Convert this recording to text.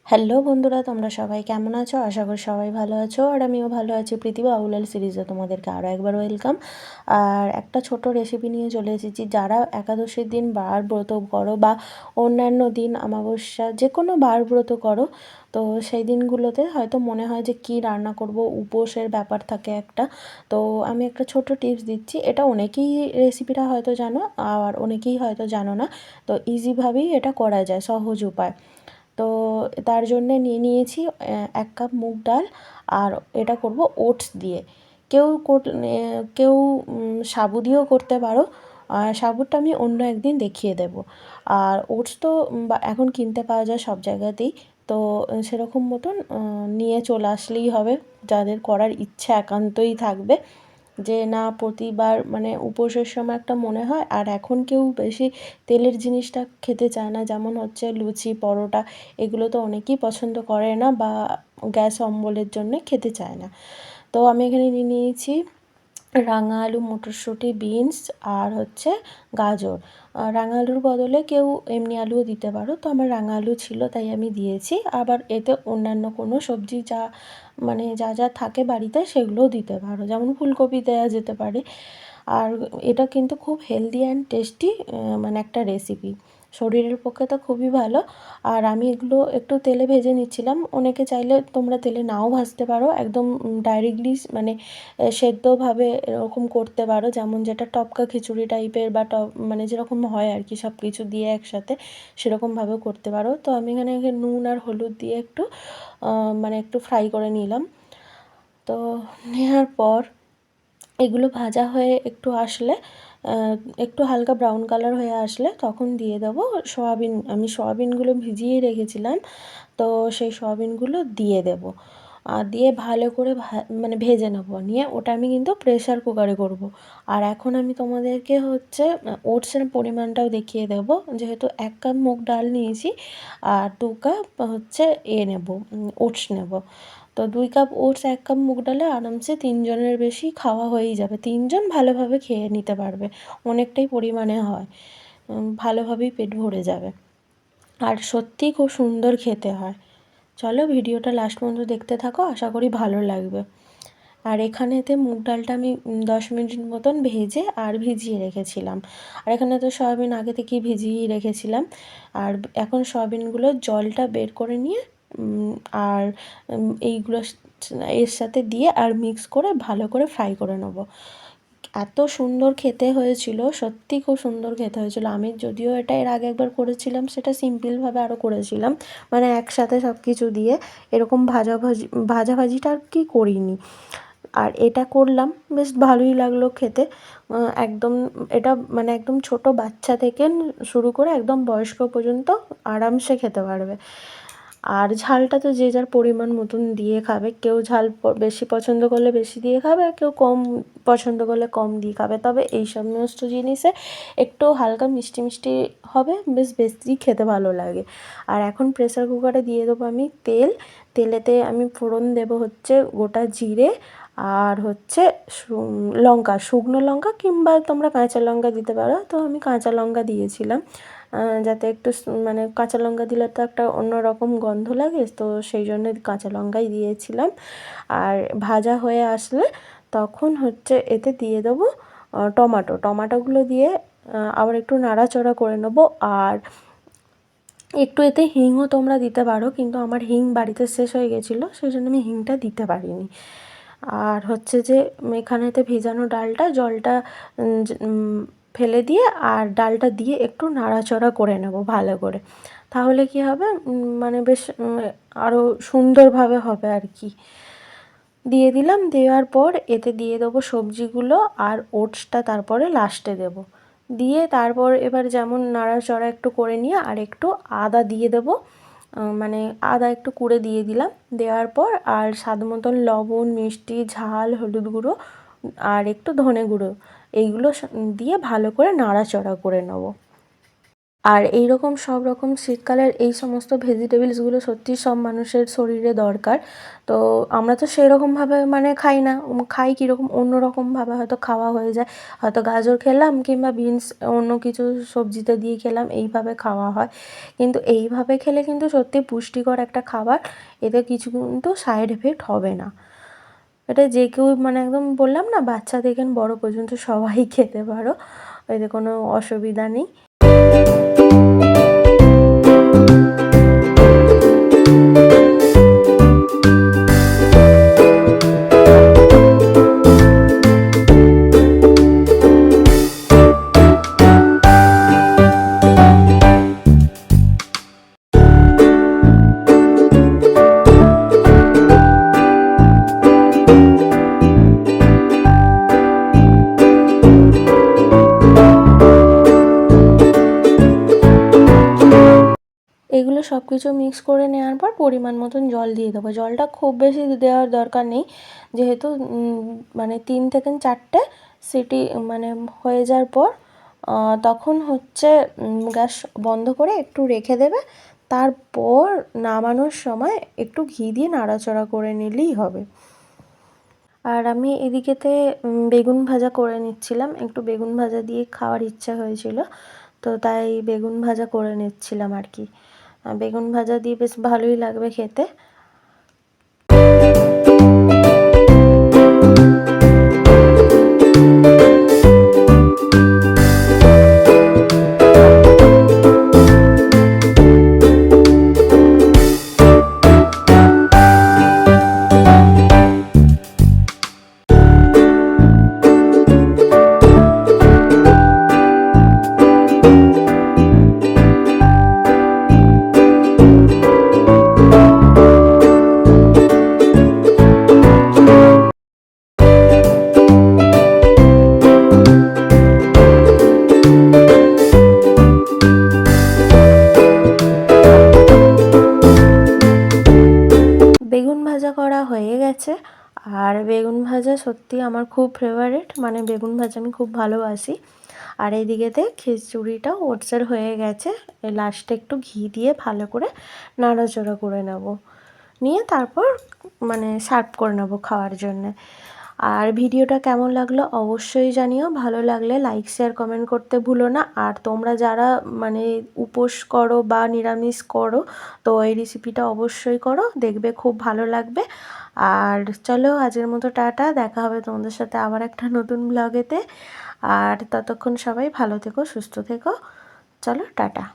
Hello বন্ধুরা, তোমরা সবাই কেমন আছো? আশা করি সবাই ভালো আছো, আর আমিও ভালো আছি। প্রীতি বাউলাল সিরিজে তোমাদেরকে আরও একবার ওয়েলকাম। আর একটা ছোট রেসিপি নিয়ে চলে এসেছি। যারা একাদশীর দিন বার ব্রত করো বা অন্যান্য দিন অমাবস্যা যে কোনো বার ব্রত করো, তো সেই দিনগুলোতে হয়তো মনে হয় যে কী রান্না করব, উপোসের ব্যাপার থাকে একটা। তো আমি একটা ছোট টিপস দিচ্ছি। এটা অনেকেই রেসিপিটা হয়তো জানো, আর অনেকেই হয়তো জানো না। তো ইজিভাবেই এটা করা যায়, সহজ উপায়। তো তার জন্যে নিয়ে নিয়েছি 1 কাপ মুগ ডাল, আর এটা করব ওটস দিয়ে। কেউ কেউ সাবু দিয়েও করতে পারো, আর সাবুটা আমি অন্য একদিন দেখিয়ে দেবো। আর ওটস তো এখন কিনতে পাওয়া যায় সব জায়গাতেই। তো সেরকম মতন নিয়ে চলে আসলেই হবে, যাদের করার ইচ্ছা একান্তই থাকবে যে না প্রতিবার মানে উপোসের সময় একটা মনে হয়। আর এখন কেউ বেশি তেলের জিনিসটা খেতে চায় না, যেমন হচ্ছে লুচি পরোটা, এগুলো তো অনেকেই পছন্দ করে না বা গ্যাস অম্বলের জন্যে খেতে চায় না। তো আমি এখানে নিয়ে নিয়েছি রাঙা আলু, মটরশুঁটি, বিনস আর হচ্ছে গাজর। রাঙা আলুর বদলে কেউ এমনি আলুও দিতে পারো, তো আমার রাঙা আলু ছিল তাই আমি দিয়েছি। আবার এতে অন্যান্য কোনো সবজি যা মানে যা যা থাকে বাড়িতে সেগুলোও দিতে পারো, যেমন ফুলকপি দেওয়া যেতে পারে। আর এটা কিন্তু খুব হেলদি অ্যান্ড টেস্টি মানে একটা রেসিপি, শরীরের পক্ষে তো খুবই ভালো। আর আমি এগুলো একটু তেলে ভেজে নিচ্ছিলাম। অনেকে চাইলে তোমরা তেলে নাও ভাজতে পারো, একদম ডাইরেক্টলি মানে সেদ্ধভাবে এরকম করতে পারো, যেমন যেটা টপকা খিচুড়ি টাইপের বা মানে যেরকম হয় আর কি, সব কিছু দিয়ে একসাথে সেরকমভাবেও করতে পারো। তো আমি এখানে নুন আর হলুদ দিয়ে একটু মানে একটু ফ্রাই করে নিলাম। তো নেওয়ার পর এগুলো ভাজা হয়ে একটু আসলে একটু হালকা ব্রাউন কালার হয়ে আসলে তখন দিয়ে দেবো সয়াবিন। আমি সয়াবিনগুলো ভিজিয়ে রেখেছিলাম, তো সেই সয়াবিনগুলো দিয়ে দেবো। আর দিয়ে ভালো করে মানে ভেজে নেবো। নিয়ে ওটা আমি কিন্তু প্রেশার কুকারে করব। আর এখন আমি তোমাদেরকে হচ্ছে ওটসের পরিমাণটাও দেখিয়ে দেবো, যেহেতু 1 কাপ মুগ ডাল নিয়েছি আর 2 কাপ হচ্ছে নেব, ওটস নেব। তো 2 কাপ ওটস 1 কাপ মুগ ডালে আরামসে 3 জনের বেশি খাওয়া হয়েই যাবে। 3 জন ভালোভাবে খেয়ে নিতে পারবে, অনেকটাই পরিমাণে হয়। ভালোভাবেই পেট ভরে যাবে, আর সত্যিই খুব সুন্দর খেতে হয়। চলো ভিডিওটা লাস্ট পর্যন্ত দেখতে থাকো, আশা করি ভালো লাগবে। আর এখানেতে মুগ ডালটা আমি 10 মিনিট মতন ভেজে আর ভিজিয়ে রেখেছিলাম। আর এখানে তো সয়াবিন আগে থেকেই ভিজিয়েই রেখেছিলাম। আর এখন সয়াবিনগুলোর জলটা বের করে নিয়ে আর এইগুলো এর সাথে দিয়ে আর মিক্স করে ভালো করে ফ্রাই করে নেবো। এত সুন্দর খেতে হয়েছিল, সত্যি খুব সুন্দর খেতে হয়েছিল। আমি যদিও এটা এর আগে একবার করেছিলাম, সেটা সিম্পলভাবে আরও করেছিলাম, মানে একসাথে সব কিছু দিয়ে এরকম ভাজাভাজিটা আর কি করিনি। আর এটা করলাম, বেশ ভালোই লাগলো খেতে। একদম এটা মানে একদম ছোট বাচ্চা থেকে শুরু করে একদম বয়স্ক পর্যন্ত আরামসে খেতে পারবে। আর ঝালটা তো যে যার পরিমাণ মতন দিয়ে খাবে, কেউ ঝাল বেশি পছন্দ করলে বেশি দিয়ে খাবে, আর কেউ কম পছন্দ করলে কম দিয়ে খাবে। তবে এই সমস্ত জিনিসে একটু হালকা মিষ্টি মিষ্টি হবে, বেশ বেশি খেতে ভালো লাগে। আর এখন প্রেসার কুকারে দিয়ে দেবো আমি তেলেতে আমি ফোড়ন দেবো হচ্ছে গোটা জিরে আর হচ্ছে লঙ্কা, শুকনো লঙ্কা কিংবা তোমরা কাঁচা লঙ্কা দিতে পারো। তো আমি কাঁচা লঙ্কা দিয়েছিলাম, যাতে একটু মানে কাঁচা লঙ্কা দিলে তো একটা অন্যরকম গন্ধ লাগে, তো সেই জন্য কাঁচা লঙ্কাই দিয়েছিলাম। আর ভাজা হয়ে আসলে তখন হচ্ছে এতে দিয়ে দেবো টমাটোগুলো দিয়ে আবার একটু নাড়াচাড়া করে নেবো। আর একটু এতে হিংও তোমরা দিতে পারো, কিন্তু আমার হিং বাড়িতে শেষ হয়ে গেছিলো, সেই জন্য আমি হিংটা দিতে পারিনি। আর হচ্ছে যে এখানেতে ভেজানো ডালটা জলটা ফেলে দিয়ে আর ডালটা দিয়ে একটু নাড়াচাড়া করে নেব ভালো করে। তাহলে কী হবে, মানে বেশ আরও সুন্দরভাবে হবে আর কি। দিয়ে দিলাম, দেওয়ার পর এতে দিয়ে দেবো সবজিগুলো আর ওটসটা তারপরে লাস্টে দেবো। দিয়ে তারপর এবার যেমন নাড়াচাড়া একটু করে নিয়ে আর একটু আদা দিয়ে দেবো, মানে আদা একটু কুড়ে দিয়ে দিলাম। দেওয়ার পর আর স্বাদ মতন লবণ, মিষ্টি, ঝাল, হলুদ গুঁড়ো আর একটু ধনে গুঁড়ো, এইগুলো দিয়ে ভালো করে নাড়াচাড়া করে নেবো। আর এই রকম সব রকম শীতকালের এই সমস্ত ভেজিটেবলসগুলো সত্যি সব মানুষের শরীরে দরকার। তো আমরা তো সেরকমভাবে মানে খাই না, খাই কীরকম অন্যরকমভাবে হয়তো খাওয়া হয়ে যায়, হয়তো গাজর খেলাম কিংবা বিনস অন্য কিছু সবজিতে দিয়ে খেলাম, এইভাবে খাওয়া হয়। কিন্তু এইভাবে খেলে কিন্তু সত্যি পুষ্টিকর একটা খাবার, এতে কিছু কিন্তু সাইড এফেক্ট হবে না। এটা যে কেউ মানে একদম বললাম না, বাচ্চা থেকে বড় পর্যন্ত সবাই খেতে পারো, এতে কোনো অসুবিধা নেই। এগুলো সব কিছু মিক্স করে নেওয়ার পর পরিমাণ মতন জল দিয়ে দেবো। জলটা খুব বেশি দেওয়ার দরকার নেই, যেহেতু মানে 3 থেকে 4টে সিটি মানে হয়ে যাওয়ার পর তখন হচ্ছে গ্যাস বন্ধ করে একটু রেখে দেবে। তারপর নামানোর সময় একটু ঘি দিয়ে নাড়াচাড়া করে নিলেই হবে। আর আমি এদিকেতে বেগুন ভাজা করে নিচ্ছিলাম, একটু বেগুন ভাজা দিয়ে খাওয়ার ইচ্ছা হয়েছিল, তো তাই বেগুন ভাজা করে নিচ্ছিলাম আর কি। বেগুন ভাজা দিয়ে বেশ ভালোই লাগবে খেতে। বেগুন ভাজা করা হয়ে গেছে। আর বেগুন ভাজা সত্যি আমার খুব ফেভারিট, মানে বেগুন ভাজা আমি খুব ভালোবাসি। আর এইদিকেতে খিচুড়িটা ওটসের হয়ে গেছে, লাস্টে একটু ঘি দিয়ে ভালো করে নাড়াচাড়া করে নেব, নিয়ে তারপর মানে সার্ভ করে নেব খাওয়ার জন্যে। আর ভিডিওটা কেমন লাগলো অবশ্যই জানিও, ভালো লাগলে লাইক শেয়ার কমেন্ট করতে ভুলো না। আর তোমরা যারা মানে উপোস করো বা নিরামিষ করো, তো এই রেসিপিটা অবশ্যই করো, দেখবে খুব ভালো লাগবে। আর চলো আজকের মতো টাটা, দেখা হবে তোমাদের সাথে আবার একটা নতুন ব্লগেতে। আর ততক্ষণ সবাই ভালো থেকো, সুস্থ থেকো, চলো টাটা।